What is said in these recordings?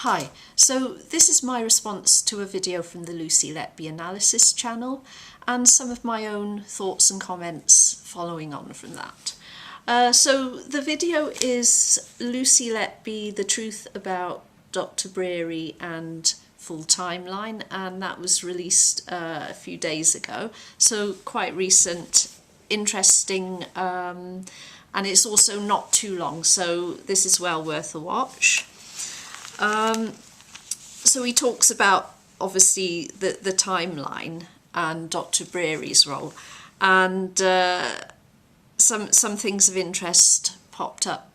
Hi, so this is my response to a video from the Lucy Letby Analysis channel and some of my own thoughts and comments following on from that. So the video is Lucy Letby, The Truth About Dr. Breary and Full Timeline, and that was released a few days ago, so quite recent, interesting, and it's also not too long, so this is well worth a watch. So he talks about obviously the timeline and Dr. Breary's role, and some things of interest popped up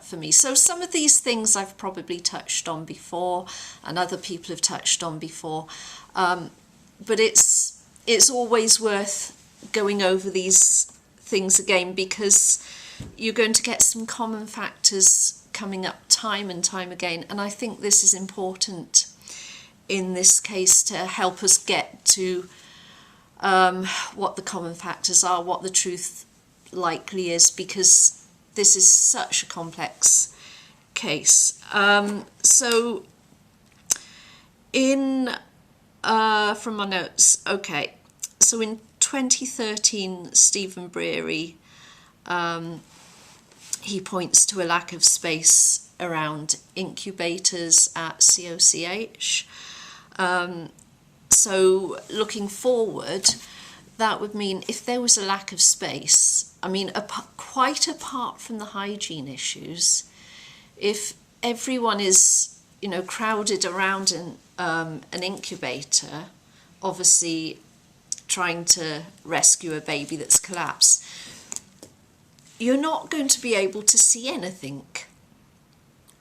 for me. So some of these things I've probably touched on before and other people have touched on before, but it's always worth going over these things again because you're going to get some common factors coming up time and time again, and I think this is important in this case to help us get to what the common factors are, what the truth likely is, because this is such a complex case. So in from my notes, okay, so in 2013 Stephen Breary, he points to a lack of space around incubators at COCH. So looking forward, that would mean if there was a lack of space, I mean, quite apart from the hygiene issues, if everyone is, crowded around an incubator, obviously trying to rescue a baby that's collapsed, you're not going to be able to see anything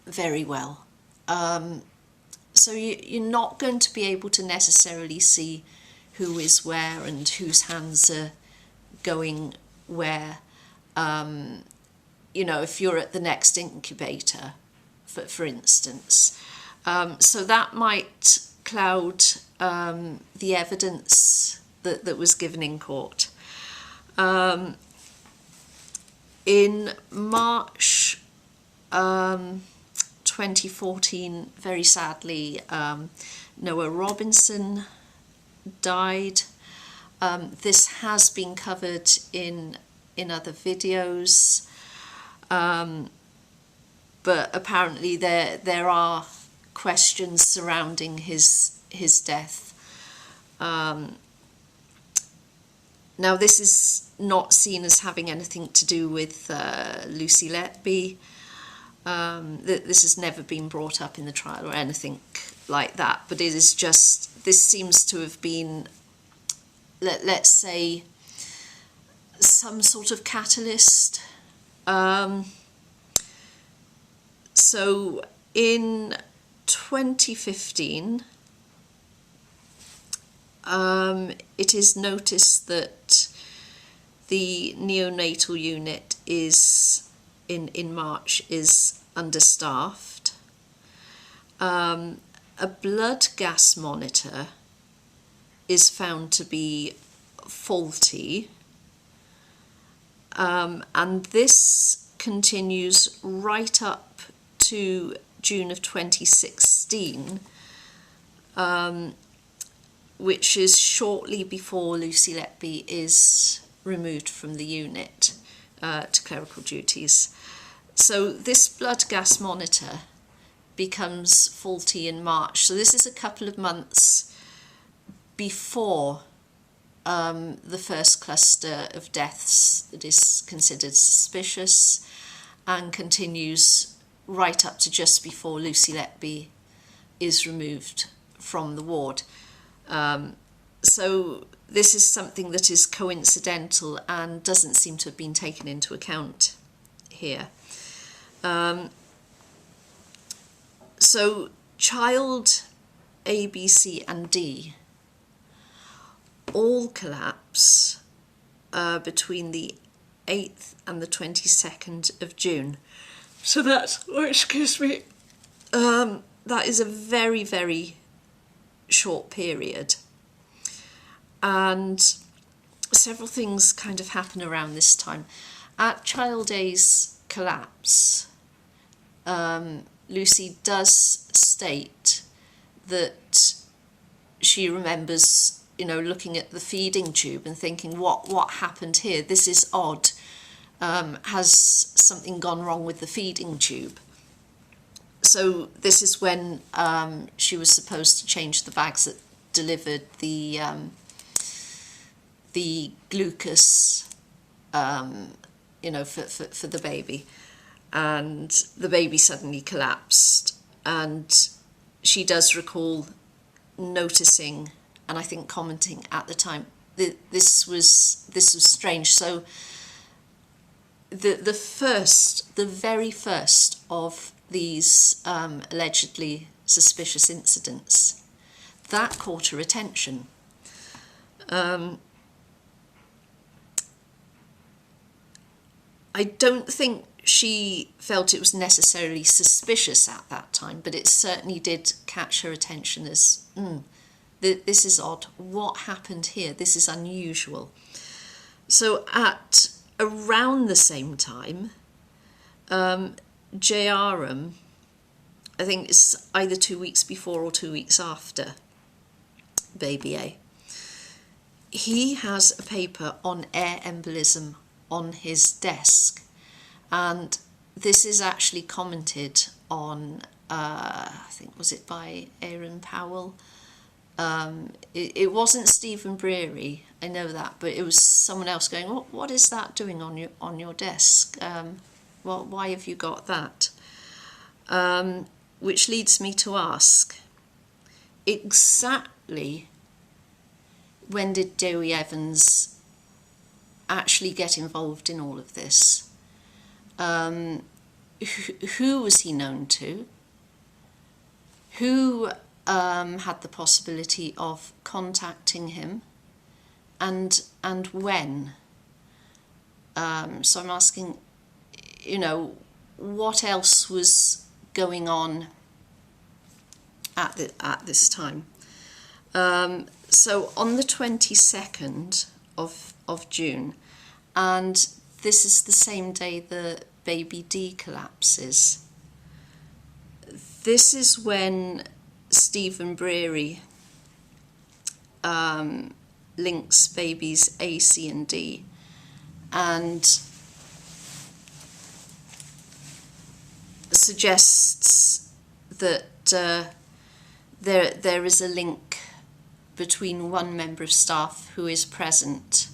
very well. So you're not going to be able to necessarily see who is where and whose hands are going where. If you're at the next incubator, for instance. So that might cloud the evidence that was given in court. In March 2014, very sadly, Noah Robinson died. This has been covered in other videos, but apparently there are questions surrounding his death. Now, this is not seen as having anything to do with Lucy Letby. This has never been brought up in the trial or anything like that, but it is just, this seems to have been, let's say, some sort of catalyst. So in 2015, it is noticed that the neonatal unit is in March is understaffed. A blood gas monitor is found to be faulty, and this continues right up to June of 2016, which is shortly before Lucy Letby is removed from the unit to clerical duties. So this blood gas monitor becomes faulty in March. So this is a couple of months before the first cluster of deaths that is considered suspicious, and continues right up to just before Lucy Letby is removed from the ward. So this is something that is coincidental and doesn't seem to have been taken into account here. So child A, B, C and D all collapse between the 8th and the 22nd of June. So that's, excuse me, that is a very, very short period. And several things kind of happen around this time. At child A's collapse, Lucy does state that she remembers, you know, looking at the feeding tube and thinking, what happened here? This is odd. Has something gone wrong with the feeding tube? So this is when she was supposed to change the bags that delivered the glucose, you know, for the baby. And the baby suddenly collapsed, and she does recall noticing, and I think commenting at the time, that this was strange. So the very first of these allegedly suspicious incidents, that caught her attention. I don't think she felt it was necessarily suspicious at that time, but it certainly did catch her attention as, this is odd. What happened here? This is unusual. So at around the same time, JRM, I think it's either 2 weeks before or 2 weeks after baby A, he has a paper on air embolism on his desk. And this is actually commented on, I think, was it by Aaron Powell? It wasn't Stephen Breary, I know that, but it was someone else going, what is that doing on your desk? Well, why have you got that? Which leads me to ask, exactly when did Dewi Evans actually get involved in all of this? Who was he known to? Who had the possibility of contacting him, and when? So I'm asking, you know, what else was going on at this time? So on the 22nd of June, and this is the same day the baby D collapses. This is when Stephen Breary links babies A, C and D, and suggests that there is a link between one member of staff who is present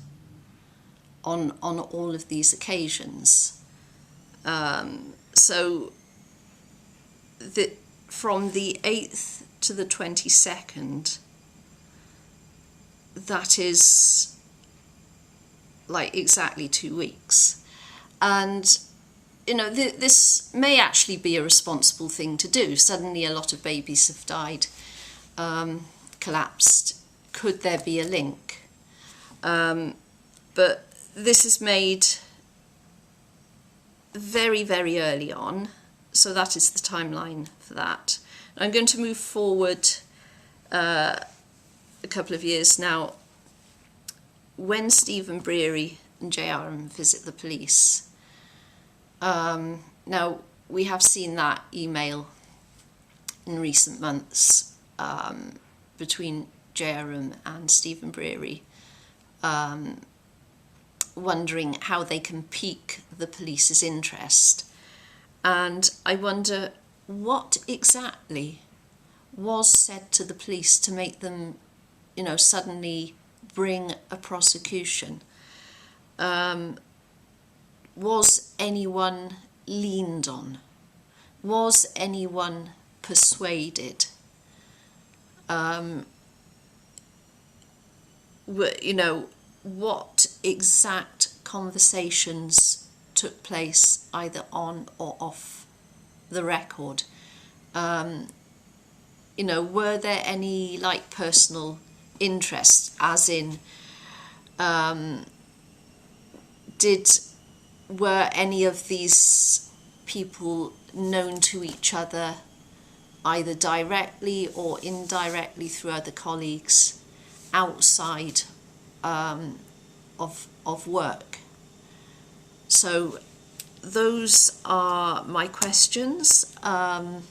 on all of these occasions. So from the 8th to the 22nd, that is like exactly 2 weeks. And, you know, this may actually be a responsible thing to do. Suddenly a lot of babies have died, collapsed. Could there be a link? But this is made very, very early on, so that is the timeline for that. I'm going to move forward a couple of years now. When Stephen Breary and JRM visit the police, now we have seen that email in recent months between JRM and Stephen Breary, wondering how they can pique the police's interest. And I wonder what exactly was said to the police to make them, you know, suddenly bring a prosecution. Was anyone leaned on? Was anyone persuaded? You know, what exact conversations took place either on or off the record? You know, were there any like personal interest, as in were any of these people known to each other either directly or indirectly through other colleagues outside of work? So those are my questions. And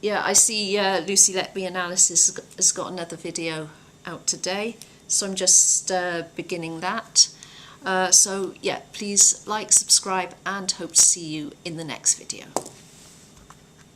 yeah, I see Lucy Letby Analysis has got another video out today, so I'm just beginning that. So yeah, please like, subscribe, and hope to see you in the next video.